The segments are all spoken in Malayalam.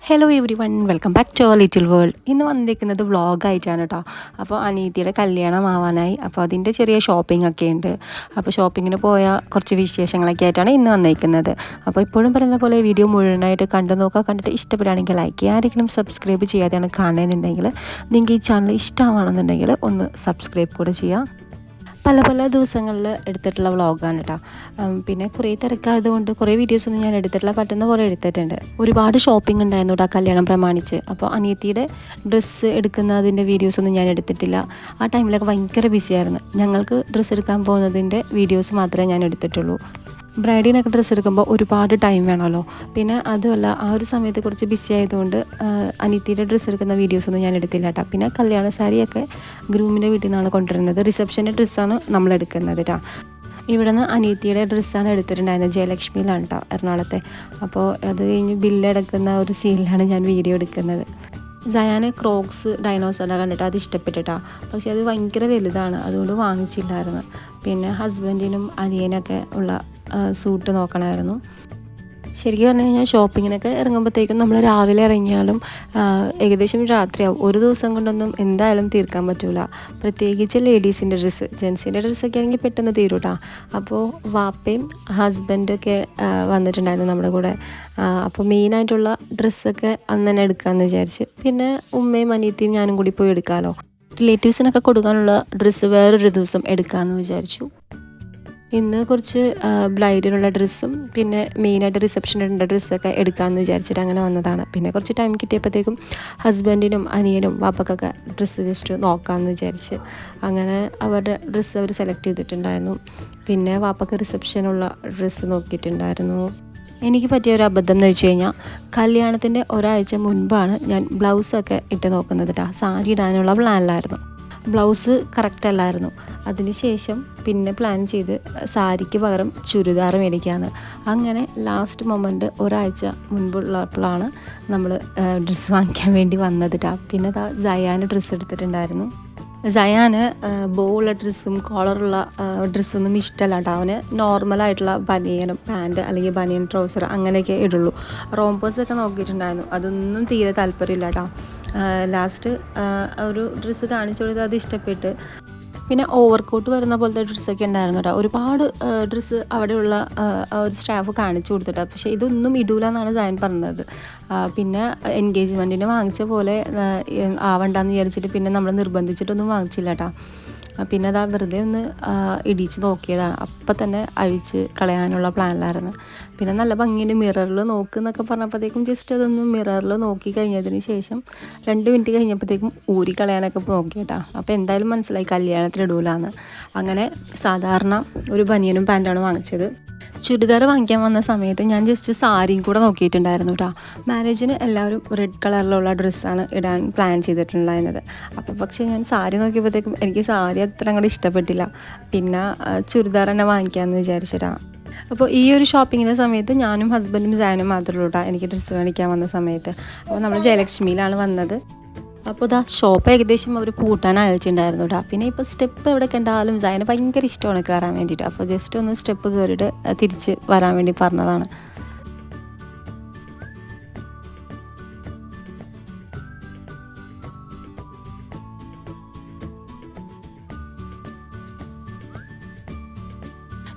Hello everyone, welcome back to our little world. ഇന്ന് വന്നിരിക്കുന്നത് വ്ളോഗായിട്ടാണ് കേട്ടോ. അപ്പോൾ അനീതിയുടെ കല്യാണം ആവാനായി, അപ്പോൾ അതിൻ്റെ ചെറിയ ഷോപ്പിംഗ് ഒക്കെ ഉണ്ട്. അപ്പോൾ ഷോപ്പിങ്ങിന് പോയ കുറച്ച് വിശേഷങ്ങളൊക്കെ ആയിട്ടാണ് ഇന്ന് വന്നിരിക്കുന്നത്. അപ്പോൾ ഇപ്പോഴും പറയുന്ന പോലെ വീഡിയോ മുഴുവനായിട്ട് കണ്ടു നോക്കുക. കണ്ടിട്ട് ഇഷ്ടപ്പെടുകയാണെങ്കിൽ ലൈക്ക് ചെയ്യുക. ആരെങ്കിലും സബ്സ്ക്രൈബ് ചെയ്യാതെയാണ് കാണുന്നുണ്ടെങ്കിൽ നിങ്ങൾക്ക് ഈ ചാനൽ ഇഷ്ടമാണെന്നുണ്ടെങ്കിൽ ഒന്ന് സബ്സ്ക്രൈബ് കൂടെ ചെയ്യുക. പല പല ദിവസങ്ങളിൽ എടുത്തിട്ടുള്ള വ്ളോഗാണ് കേട്ടോ. പിന്നെ കുറേ തിരക്കായതുകൊണ്ട് കുറേ വീഡിയോസൊന്നും ഞാൻ എടുത്തിട്ടില്ല, പറ്റുന്ന പോലെ എടുത്തിട്ടുണ്ട്. ഒരുപാട് ഷോപ്പിംഗ് ഉണ്ടായിരുന്നു കേട്ടോ കല്യാണം പ്രമാണിച്ച്. അപ്പോൾ അനിയത്തിയുടെ ഡ്രസ്സ് എടുക്കുന്നതിൻ്റെ വീഡിയോസൊന്നും ഞാൻ എടുത്തിട്ടില്ല. ആ ടൈമിലൊക്കെ ഭയങ്കര ബിസിയായിരുന്നു. ഞങ്ങൾക്ക് ഡ്രസ്സ് എടുക്കാൻ പോകുന്നതിൻ്റെ വീഡിയോസ് മാത്രമേ ഞാൻ എടുത്തിട്ടുള്ളൂ. ബ്രൈഡിനൊക്കെ ഡ്രസ്സ് എടുക്കുമ്പോൾ ഒരുപാട് ടൈം വേണമല്ലോ. പിന്നെ അതുമല്ല, ആ ഒരു സമയത്ത് കുറച്ച് ബിസി ആയതുകൊണ്ട് അനിയത്തിയുടെ ഡ്രസ്സ് എടുക്കുന്ന വീഡിയോസൊന്നും ഞാൻ എടുത്തില്ല കേട്ടോ. പിന്നെ കല്യാണ സാരിയൊക്കെ ഗ്രൂമിൻ്റെ വീട്ടിൽ നിന്നാണ് കൊണ്ടുവരുന്നത്. റിസപ്ഷൻ്റെ ഡ്രസ്സാണ് നമ്മൾ എടുക്കുന്നത് കേട്ടോ. ഇവിടെ നിന്ന് അനിയത്തിയുടെ ഡ്രസ്സാണ് എടുത്തിട്ടുണ്ടായിരുന്നത്, ജയലക്ഷ്മിയിലാണ് കേട്ടോ, എറണാകുളത്തെ. അപ്പോൾ അത് കഴിഞ്ഞ് ബില്ലടക്കുന്ന ഒരു സീനിലാണ് ഞാൻ വീഡിയോ എടുക്കുന്നത്. സയാന് ക്രോക്സ് ഡൈനോസറിനെ കണ്ടിട്ട് അത് ഇഷ്ടപ്പെട്ടിട്ടാ, പക്ഷെ അത് ഭയങ്കര വലുതാണ്, അതുകൊണ്ട് വാങ്ങിച്ചില്ലായിരുന്നു. പിന്നെ ഹസ്ബൻഡിനും അനിയനൊക്കെ ഉള്ള സൂട്ട് നോക്കണമായിരുന്നു. ശരിക്കും പറഞ്ഞു കഴിഞ്ഞാൽ ഷോപ്പിങ്ങിനൊക്കെ ഇറങ്ങുമ്പോഴത്തേക്കും നമ്മൾ രാവിലെ ഇറങ്ങിയാലും ഏകദേശം രാത്രിയാവും. ഒരു ദിവസം കൊണ്ടൊന്നും എന്തായാലും തീർക്കാൻ പറ്റില്ല. പ്രത്യേകിച്ച് ലേഡീസിൻ്റെ ഡ്രസ്സ്. ജെൻസിൻ്റെ ഡ്രസ്സൊക്കെ ആണെങ്കിൽ പെട്ടെന്ന് തീരും കേട്ടോ. അപ്പോൾ വാപ്പയും ഹസ്ബൻഡൊക്കെ വന്നിട്ടുണ്ടായിരുന്നു നമ്മുടെ കൂടെ. അപ്പോൾ മെയിനായിട്ടുള്ള ഡ്രസ്സൊക്കെ അന്ന് തന്നെ എടുക്കാമെന്ന് വിചാരിച്ച്. പിന്നെ ഉമ്മയും അനിയത്തിയും ഞാനും കൂടി പോയി എടുക്കാമല്ലോ. റിലേറ്റീവ്സിനൊക്കെ കൊടുക്കാനുള്ള ഡ്രസ്സ് വേറൊരു ദിവസം എടുക്കാമെന്ന് വിചാരിച്ചു. ഇന്ന് കുറച്ച് ബ്ലൈഡിനുള്ള ഡ്രസ്സും പിന്നെ മെയിനായിട്ട് റിസപ്ഷനുള്ള ഡ്രസ്സൊക്കെ എടുക്കാമെന്ന് വിചാരിച്ചിട്ട് അങ്ങനെ വന്നതാണ്. പിന്നെ കുറച്ച് ടൈം കിട്ടിയപ്പോഴത്തേക്കും ഹസ്ബൻഡിനും അനിയനും വാപ്പക്കൊക്കെ ഡ്രസ്സ് ജസ്റ്റ് നോക്കാമെന്ന് വിചാരിച്ച് അങ്ങനെ അവരുടെ ഡ്രസ്സ് അവർ സെലക്ട് ചെയ്തിട്ടുണ്ടായിരുന്നു. പിന്നെ വാപ്പക്ക് റിസപ്ഷനുള്ള ഡ്രസ്സ് നോക്കിയിട്ടുണ്ടായിരുന്നു. എനിക്ക് പറ്റിയ ഒരു അബദ്ധം എന്ന് വെച്ച് കഴിഞ്ഞാൽ, കല്യാണത്തിൻ്റെ ഒരാഴ്ച മുൻപാണ് ഞാൻ ബ്ലൗസൊക്കെ ഇട്ട് നോക്കുന്നത് കേട്ടോ. സാരി ഇടാനുള്ള പ്ലാനിലായിരുന്നു. ബ്ലൗസ് കറക്റ്റ് അല്ലായിരുന്നു. അതിന് ശേഷം പിന്നെ പ്ലാൻ ചെയ്ത് സാരിക്ക് പകരം ചുരിദാർ മേടിക്കാമെന്ന്. അങ്ങനെ ലാസ്റ്റ് മൊമെൻറ്റ് ഒരാഴ്ച മുൻപുള്ളപ്പോഴാണ് നമ്മൾ ഡ്രസ്സ് വാങ്ങിക്കാൻ വേണ്ടി വന്നത് കേട്ടോ. പിന്നെ സയാന് ഡ്രസ്സ് എടുത്തിട്ടുണ്ടായിരുന്നു. സയാന് ബോവുള്ള ഡ്രസ്സും കോളറുള്ള ഡ്രസ്സൊന്നും ഇഷ്ടമല്ല കേട്ടോ. അവന് നോർമലായിട്ടുള്ള ബനിയനും പാൻറ്റ് അല്ലെങ്കിൽ ബനിയൻ ട്രൗസർ അങ്ങനെയൊക്കെ ഇടുള്ളൂ. റോംപേഴ്സൊക്കെ നോക്കിയിട്ടുണ്ടായിരുന്നു, അതൊന്നും തീരെ താല്പര്യമില്ല കേട്ടോ. ലാസ്റ്റ് ഒരു ഡ്രസ്സ് കാണിച്ചു കൊടുത്ത് അത് ഇഷ്ടപ്പെട്ട്. പിന്നെ ഓവർകോട്ട് വരുന്ന പോലത്തെ ഡ്രസ്സൊക്കെ ഉണ്ടായിരുന്നു കേട്ടോ. ഒരുപാട് ഡ്രസ്സ് അവിടെയുള്ള ഒരു സ്റ്റാഫ് കാണിച്ചു കൊടുത്തിട്ടാണ്, പക്ഷേ ഇതൊന്നും ഇടൂല എന്നാണ് സയൻ പറഞ്ഞത്. പിന്നെ എൻഗേജ്മെൻറ്റിന് വാങ്ങിച്ച പോലെ ആവണ്ടെന്ന് വിചാരിച്ചിട്ട് പിന്നെ നമ്മൾ നിർബന്ധിച്ചിട്ടൊന്നും വാങ്ങിച്ചില്ല കേട്ടോ. പിന്നെ അത് വെറുതെ ഒന്ന് ഇടിച്ച് നോക്കിയതാണ്. അപ്പം തന്നെ അഴിച്ച് കളയാനുള്ള പ്ലാനിലായിരുന്നു. പിന്നെ നല്ല ഭംഗിയുണ്ട്, മിററിൽ നോക്കുന്നൊക്കെ പറഞ്ഞപ്പോഴത്തേക്കും ജസ്റ്റ് അതൊന്ന് മിററിൽ നോക്കി കഴിഞ്ഞതിന് ശേഷം 2 മിനിറ്റ് കഴിഞ്ഞപ്പോഴത്തേക്കും ഊരി കളയാനൊക്കെ നോക്കി കേട്ടോ. അപ്പോൾ എന്തായാലും മനസ്സിലായി കല്യാണത്തിനിടൂലാന്ന്. അങ്ങനെ സാധാരണ ഒരു ബനിയനും പാൻറ്റാണ് വാങ്ങിച്ചത്. ചുരിദാർ വാങ്ങിക്കാൻ വന്ന സമയത്ത് ഞാൻ ജസ്റ്റ് സാരിയും കൂടെ നോക്കിയിട്ടുണ്ടായിരുന്നു കേട്ടോ. മാരേജിന് എല്ലാവരും റെഡ് കളറിലുള്ള ഡ്രസ്സാണ് ഇടാൻ പ്ലാൻ ചെയ്തിട്ടുണ്ടായിരുന്നത്. അപ്പോൾ പക്ഷേ ഞാൻ സാരി നോക്കിയപ്പോഴത്തേക്കും എനിക്ക് സാരി അത്ര അങ്ങോട്ട് ഇഷ്ടപ്പെട്ടില്ല. പിന്നെ ചുരിദാർ തന്നെ വാങ്ങിക്കാമെന്ന് വിചാരിച്ചിട്ടാണ്. അപ്പോൾ ഈ ഒരു ഷോപ്പിങ്ങിൻ്റെ സമയത്ത് ഞാനും ഹസ്ബൻഡും ജാനും മാത്രമേ ഉള്ളൂ കേട്ടോ എനിക്ക് ഡ്രസ്സ് മേടിക്കാൻ വന്ന സമയത്ത്. അപ്പോൾ നമ്മൾ ജയലക്ഷ്മിയിലാണ് വന്നത്. അപ്പോൾ ഷോപ്പ് ഏകദേശം അവർ പൂട്ടാൻ അയച്ചിട്ടുണ്ടായിരുന്നു കേട്ടോ. പിന്നെ ഇപ്പോൾ സ്റ്റെപ്പ് എവിടെ കണ്ടാലും സൈന് ഭയങ്കര ഇഷ്ടമാണ് കയറാൻ വേണ്ടിയിട്ട്. അപ്പോൾ ജസ്റ്റ് ഒന്ന് സ്റ്റെപ്പ് കയറിയിട്ട് തിരിച്ച് വരാൻ വേണ്ടി പറഞ്ഞതാണ്.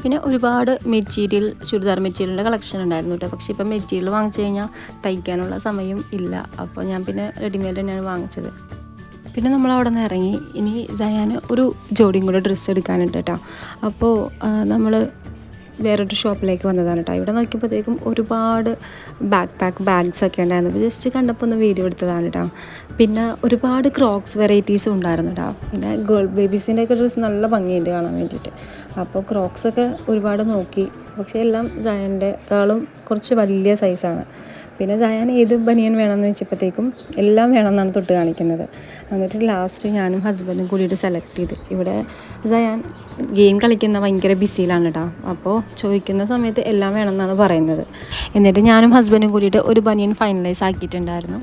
പിന്നെ ഒരുപാട് മെറ്റീരിയൽ, ചുരിദാർ മെറ്റീരിയലിൻ്റെ കളക്ഷൻ ഉണ്ടായിരുന്നു കേട്ടോ. പക്ഷേ ഇപ്പം മെറ്റീരിയൽ വാങ്ങിച്ചു കഴിഞ്ഞാൽ തയ്ക്കാനുള്ള സമയം ഇല്ല. അപ്പോൾ ഞാൻ പിന്നെ റെഡിമെയ്ഡ് തന്നെയാണ് വാങ്ങിച്ചത്. പിന്നെ നമ്മൾ അവിടെ നിന്ന് ഇറങ്ങി. ഇനി സയാന് ഒരു ജോഡിയും കൂടെ ഡ്രസ്സ് എടുക്കാനുണ്ട് കേട്ടോ. അപ്പോൾ നമ്മൾ വേറൊരു ഷോപ്പിലേക്ക് വന്നതാണ് കേട്ടോ. ഇവിടെ നോക്കിയപ്പോഴത്തേക്കും ഒരുപാട് ബാഗ്സൊക്കെ ഉണ്ടായിരുന്നു. ജസ്റ്റ് കണ്ടപ്പോൾ ഒന്ന് വീഡിയോ എടുത്തതാണ് കേട്ടോ. പിന്നെ ഒരുപാട് ക്രോക്സ് വെറൈറ്റീസും ഉണ്ടായിരുന്നു കേട്ടോ. പിന്നെ ഗേൾ ബേബീസിൻ്റെയൊക്കെ ഡ്രസ്സ് നല്ല ഭംഗിയുണ്ട് കാണാൻ വേണ്ടിയിട്ട്. അപ്പോൾ ക്രോക്സൊക്കെ ഒരുപാട് നോക്കി, പക്ഷേ എല്ലാം സയാൻ്റെക്കാളും കുറച്ച് വലിയ സൈസാണ്. പിന്നെ സയാൻ ഏത് ബനിയൻ വേണമെന്ന് വെച്ചപ്പോഴത്തേക്കും എല്ലാം വേണമെന്നാണ് തൊട്ട് കാണിക്കുന്നത്. എന്നിട്ട് ലാസ്റ്റ് ഞാനും ഹസ്ബൻഡും കൂടിയിട്ട് സെലക്ട് ചെയ്ത്. ഇവിടെ സയാൻ ഗെയിം കളിക്കുന്ന ഭയങ്കര ബിസിയിലാണ് കേട്ടോ. അപ്പോൾ ചോദിക്കുന്ന സമയത്ത് എല്ലാം വേണമെന്നാണ് പറയുന്നത്. എന്നിട്ട് ഞാനും ഹസ്ബൻഡും കൂടിയിട്ട് ഒരു ബനിയൻ ഫൈനലൈസ് ആക്കിയിട്ടുണ്ടായിരുന്നു.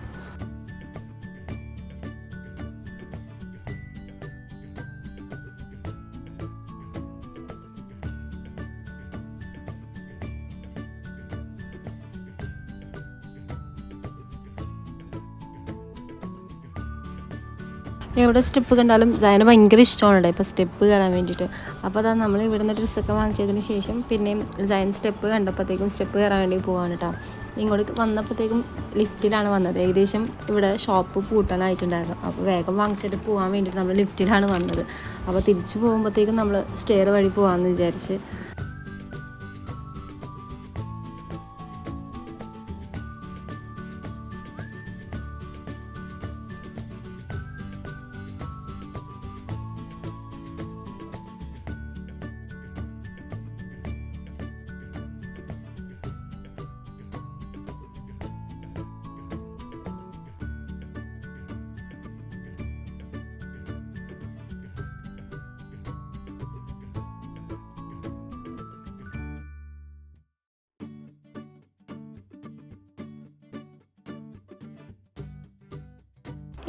എവിടെ സ്റ്റെപ്പ് കണ്ടാലും സയന് ഭയങ്കര ഇഷ്ടമാണ് കേട്ടോ ഇപ്പോൾ സ്റ്റെപ്പ് കയറാൻ വേണ്ടിയിട്ട്. അപ്പോൾ അതാ നമ്മൾ ഇവിടുന്ന് ഡ്രസ്സൊക്കെ വാങ്ങിച്ചതിന് ശേഷം പിന്നെയും സയൻ സ്റ്റെപ്പ് കണ്ടപ്പോഴത്തേക്കും സ്റ്റെപ്പ് കയറാൻ വേണ്ടി പോവാണ് കേട്ടോ. ഇങ്ങോട്ട് വന്നപ്പോഴത്തേക്കും ലിഫ്റ്റിലാണ് വന്നത്. ഏകദേശം ഇവിടെ ഷോപ്പ് പൂട്ടാനായിട്ടുണ്ടായിരുന്നു. അപ്പോൾ വേഗം വാങ്ങിച്ചിട്ട് പോകാൻ വേണ്ടിയിട്ട് നമ്മൾ ലിഫ്റ്റിലാണ് വന്നത്. അപ്പോൾ തിരിച്ചു പോകുമ്പോഴത്തേക്കും നമ്മൾ സ്റ്റെയർ വഴി പോകാമെന്ന് വിചാരിച്ച്.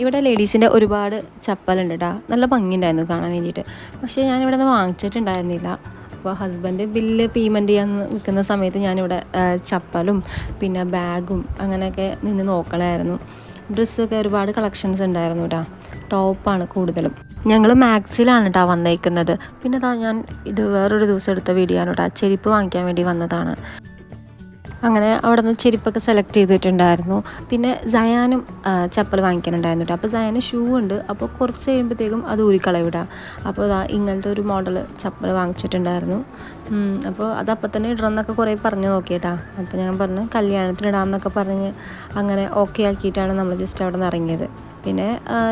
ഇവിടെ ലേഡീസിൻ്റെ ഒരുപാട് ചപ്പലുണ്ട് കേട്ടോ. നല്ല ഭംഗിയുണ്ടായിരുന്നു കാണാൻ വേണ്ടിയിട്ട്. പക്ഷേ ഞാനിവിടെ നിന്ന് വാങ്ങിച്ചിട്ടുണ്ടായിരുന്നില്ല. അപ്പോൾ ഹസ്ബൻഡ് ബില്ല് പേയ്മെൻറ്റ് ചെയ്യാൻ നിൽക്കുന്ന സമയത്ത് ഞാനിവിടെ ചപ്പലും പിന്നെ ബാഗും അങ്ങനെയൊക്കെ നിന്ന് നോക്കണമായിരുന്നു. ഡ്രസ്സൊക്കെ ഒരുപാട് കളക്ഷൻസ് ഉണ്ടായിരുന്നു കേട്ടോ. ടോപ്പാണ് കൂടുതലും. ഞങ്ങൾ മാക്സിലാണ് കേട്ടോ വന്നേക്കുന്നത്. പിന്നെ ഞാൻ ഇത് വേറൊരു ദിവസം എടുത്ത വീഡിയോ ആണ് കേട്ടോ. ചെരുപ്പ് വാങ്ങിക്കാൻ വേണ്ടി വന്നതാണ്. അങ്ങനെ അവിടെ നിന്ന് ചെരുപ്പൊക്കെ സെലക്ട് ചെയ്തിട്ടുണ്ടായിരുന്നു. പിന്നെ സയാനും ചപ്പൽ വാങ്ങിക്കാനുണ്ടായിരുന്നു കേട്ടോ. അപ്പോൾ സയാന് ഷൂ ഉണ്ട്. അപ്പോൾ കുറച്ച് കഴിയുമ്പോഴത്തേക്കും അത് ഊരിക്കളവിടാം. അപ്പോൾ ഇങ്ങനത്തെ ഒരു മോഡൽ ചപ്പൽ വാങ്ങിച്ചിട്ടുണ്ടായിരുന്നു. അപ്പോൾ അതപ്പം തന്നെ ഇടണമെന്നൊക്കെ കുറേ പറഞ്ഞു നോക്കിയിട്ടാ. അപ്പോൾ ഞാൻ പറഞ്ഞു കല്യാണത്തിന് ഇടാമെന്നൊക്കെ പറഞ്ഞ് അങ്ങനെ ഓക്കെ ആക്കിയിട്ടാണ് നമ്മൾ ജസ്റ്റ് അവിടെ നിന്ന് ഇറങ്ങിയത്. പിന്നെ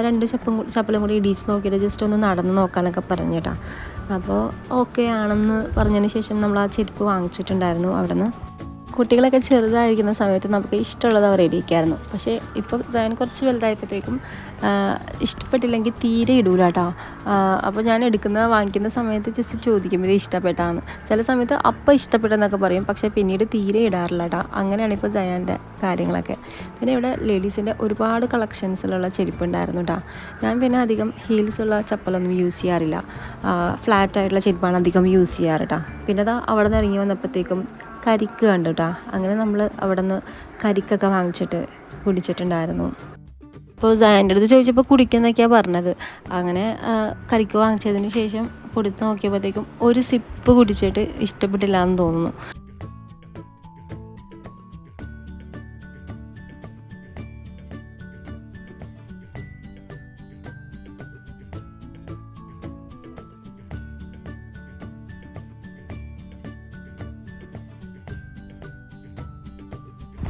2 ചപ്പലും കൂടി ഇടിച്ച് നോക്കിയിട്ട് ജസ്റ്റ് ഒന്ന് നടന്ന് നോക്കാനൊക്കെ പറഞ്ഞിട്ടാ. അപ്പോൾ ഓക്കെ ആണെന്ന് പറഞ്ഞതിന് ശേഷം നമ്മൾ ആ ചെരുപ്പ് വാങ്ങിച്ചിട്ടുണ്ടായിരുന്നു അവിടെ നിന്ന്. കുട്ടികളൊക്കെ ചെറുതായിരിക്കുന്ന സമയത്ത് നമുക്ക് ഇഷ്ടമുള്ളത് അവർ ഇടിക്കായിരുന്നു. പക്ഷേ ഇപ്പോൾ ഞാൻ കുറച്ച് വലുതായപ്പോഴത്തേക്കും ഇഷ്ടപ്പെട്ടില്ലെങ്കിൽ തീരെ ഇടൂല കേട്ടോ. അപ്പോൾ ഞാൻ വാങ്ങിക്കുന്ന സമയത്ത് ജസ്റ്റ് ചോദിക്കും ഇത് ഇഷ്ടപ്പെട്ടാന്ന്. ചില സമയത്ത് അപ്പം ഇഷ്ടപ്പെട്ടെന്നൊക്കെ പറയും. പക്ഷേ പിന്നീട് തീരെ ഇടാറില്ല കേട്ടോ. അങ്ങനെയാണ് ഇപ്പോൾ സയാൻ്റെ കാര്യങ്ങളൊക്കെ. പിന്നെ ഇവിടെ ലേഡീസിൻ്റെ ഒരുപാട് കളക്ഷൻസിലുള്ള ചെരുപ്പുണ്ടായിരുന്നു കേട്ടോ. ഞാൻ പിന്നെ അധികം ഹീൽസുള്ള ചപ്പലൊന്നും യൂസ് ചെയ്യാറില്ല. ഫ്ലാറ്റായിട്ടുള്ള ചെരുപ്പാണ് അധികം യൂസ് ചെയ്യാറ് കേട്ടോ. പിന്നെ അവിടെ നിന്ന് ഇറങ്ങി വന്നപ്പോഴത്തേക്കും കരിക്ക് കണ്ടു കേട്ടോ. അങ്ങനെ നമ്മൾ അവിടെ നിന്ന് കരിക്കൊക്കെ വാങ്ങിച്ചിട്ട് കുടിച്ചിട്ടുണ്ടായിരുന്നു. അപ്പോൾ സയാൻ്റെ അടുത്ത് ചോദിച്ചപ്പോൾ കുടിക്കുന്നൊക്കെയാണ് പറഞ്ഞത്. അങ്ങനെ കരിക്ക് വാങ്ങിച്ചതിന് ശേഷം കുടിച്ച് നോക്കിയപ്പോഴത്തേക്കും ഒരു സിപ്പ് കുടിച്ചിട്ട് ഇഷ്ടപ്പെട്ടില്ല എന്ന് തോന്നുന്നു.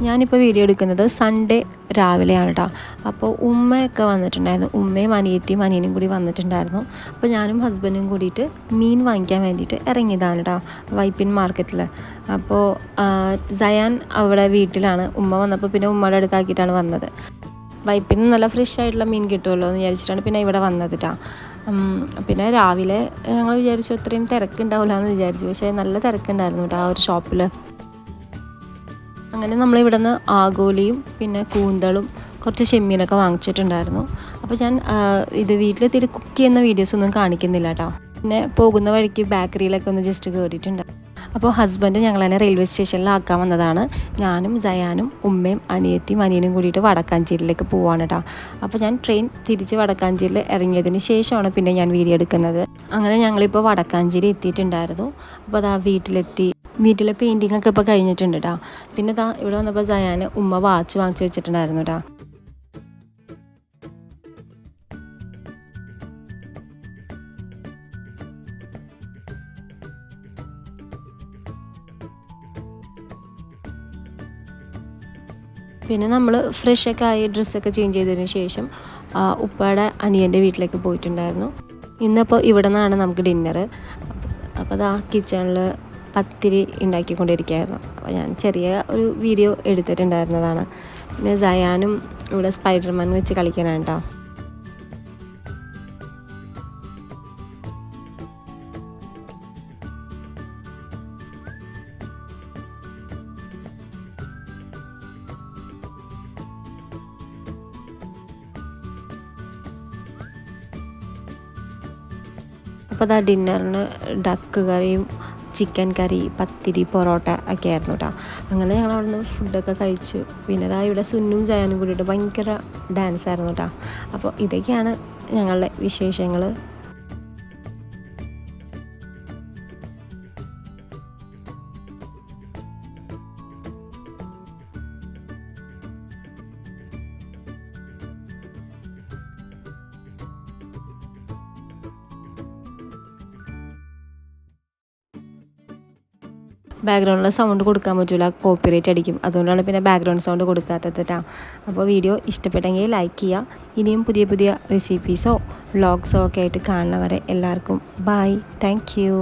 ഞാനിപ്പോൾ വീഡിയോ എടുക്കുന്നത് സൺഡേ രാവിലെയാണ് കേട്ടോ. അപ്പോൾ ഉമ്മയൊക്കെ വന്നിട്ടുണ്ടായിരുന്നു. ഉമ്മയും അനിയനും കൂടി വന്നിട്ടുണ്ടായിരുന്നു. അപ്പോൾ ഞാനും ഹസ്ബൻഡും കൂടിയിട്ട് മീൻ വാങ്ങിക്കാൻ വേണ്ടിയിട്ട് ഇറങ്ങിയതാണ് കേട്ടോ വൈപ്പിൻ മാർക്കറ്റിൽ. അപ്പോൾ സയാൻ അവിടെ വീട്ടിലാണ്. ഉമ്മ വന്നപ്പോൾ പിന്നെ ഉമ്മയുടെ അടുത്താക്കിയിട്ടാണ് വന്നത്. വൈപ്പിന് നല്ല ഫ്രഷ് ആയിട്ടുള്ള മീൻ കിട്ടുമല്ലോ എന്ന് വിചാരിച്ചിട്ടാണ് പിന്നെ ഇവിടെ വന്നത് കേട്ടോ. പിന്നെ രാവിലെ ഞങ്ങൾ വിചാരിച്ചു അത്രയും തിരക്കുണ്ടാവില്ല എന്ന് വിചാരിച്ചു. പക്ഷേ നല്ല തിരക്കുണ്ടായിരുന്നു കേട്ടോ ആ ഒരു ഷോപ്പിൽ. അങ്ങനെ നമ്മളിവിടെ നിന്ന് ആഗോലിയും പിന്നെ കൂന്തളും കുറച്ച് ചെമ്മീനൊക്കെ വാങ്ങിച്ചിട്ടുണ്ടായിരുന്നു. അപ്പോൾ ഞാൻ ഇത് വീട്ടിലെത്തിയിട്ട് കുക്ക് ചെയ്യുന്ന വീഡിയോസൊന്നും കാണിക്കുന്നില്ല കേട്ടോ. പിന്നെ പോകുന്ന വഴിക്ക് ബേക്കറിയിലൊക്കെ ഒന്ന് ജസ്റ്റ് കയറിയിട്ടുണ്ട്. അപ്പോൾ ഹസ്ബൻഡ് ഞങ്ങളെന്നെ റെയിൽവേ സ്റ്റേഷനിലാക്കാൻ വന്നതാണ്. ഞാനും സയാനും ഉമ്മയും അനിയനും കൂടിയിട്ട് വടക്കാഞ്ചേരിയിലേക്ക് പോവാണ് കേട്ടോ. അപ്പോൾ ഞാൻ ട്രെയിൻ തിരിച്ച് വടക്കാഞ്ചേരിയിൽ ഇറങ്ങിയതിന് ശേഷമാണ് പിന്നെ ഞാൻ വീഡിയോ എടുക്കുന്നത്. അങ്ങനെ ഞങ്ങളിപ്പോൾ വടക്കാഞ്ചേരി എത്തിയിട്ടുണ്ടായിരുന്നു. അപ്പോൾ വീട്ടിലെ പെയിൻറ്റിങ് ഒക്കെ ഇപ്പോൾ കഴിഞ്ഞിട്ടുണ്ട് കേട്ടോ. പിന്നെ ഇവിടെ വന്നപ്പോൾ സയാന് ഉമ്മ വാച്ച് വാങ്ങിച്ച് വെച്ചിട്ടുണ്ടായിരുന്നു കേട്ടോ. പിന്നെ നമ്മൾ ഫ്രഷൊക്കെ ആയി ഡ്രസ്സൊക്കെ ചേഞ്ച് ചെയ്തതിന് ശേഷം ഉപ്പയുടെ അനിയൻ്റെ വീട്ടിലേക്ക് പോയിട്ടുണ്ടായിരുന്നു. ഇന്നിപ്പോൾ ഇവിടെ നിന്നാണ് നമുക്ക് ഡിന്നറ്. അപ്പോൾ കിച്ചണിൽ പത്തിരി ഉണ്ടാക്കിക്കൊണ്ടിരിക്കുകയായിരുന്നു. അപ്പോൾ ഞാൻ ചെറിയ ഒരു വീഡിയോ എടുത്തിട്ടുണ്ടായിരുന്നതാണ്. പിന്നെ സയാനും ഇവിടെ സ്പൈഡർമാൻ വെച്ച് കളിക്കാനാണ് കേട്ടോ. അപ്പോൾ ഡിന്നറിന് ഡക്ക് കറിയും ചിക്കൻ കറി, പത്തിരി, പൊറോട്ട ഒക്കെ ആയിരുന്നു കേട്ടോ. അങ്ങനെ ഞങ്ങൾ അവിടെ നിന്ന് ഫുഡൊക്കെ കഴിച്ചു. പിന്നെ അതാ ഇവിടെ സുന്നും ജയാനും കൂടിയിട്ട് ഭയങ്കര ഡാൻസ് ആയിരുന്നു കേട്ടോ. അപ്പോൾ ഇതൊക്കെയാണ് ഞങ്ങളുടെ വിശേഷങ്ങൾ. ബാക്ക്ഗ്രൗണ്ടിൽ സൗണ്ട് കൊടുക്കാൻ പറ്റില്ല, കോപ്പിറൈറ്റ് അടിക്കും. അതുകൊണ്ടാണ് പിന്നെ ബാക്ക്ഗ്രൗണ്ട് സൗണ്ട് കൊടുക്കാത്തത് കേട്ടോ. അപ്പോൾ വീഡിയോ ഇഷ്ടപ്പെട്ടെങ്കിൽ ലൈക്ക് ചെയ്യുക. ഇനിയും പുതിയ പുതിയ റെസിപ്പീസോ വ്ളോഗ്സോ ഒക്കെ ആയിട്ട് കാണുന്നവരെ എല്ലാവർക്കും ബൈ. Thank you.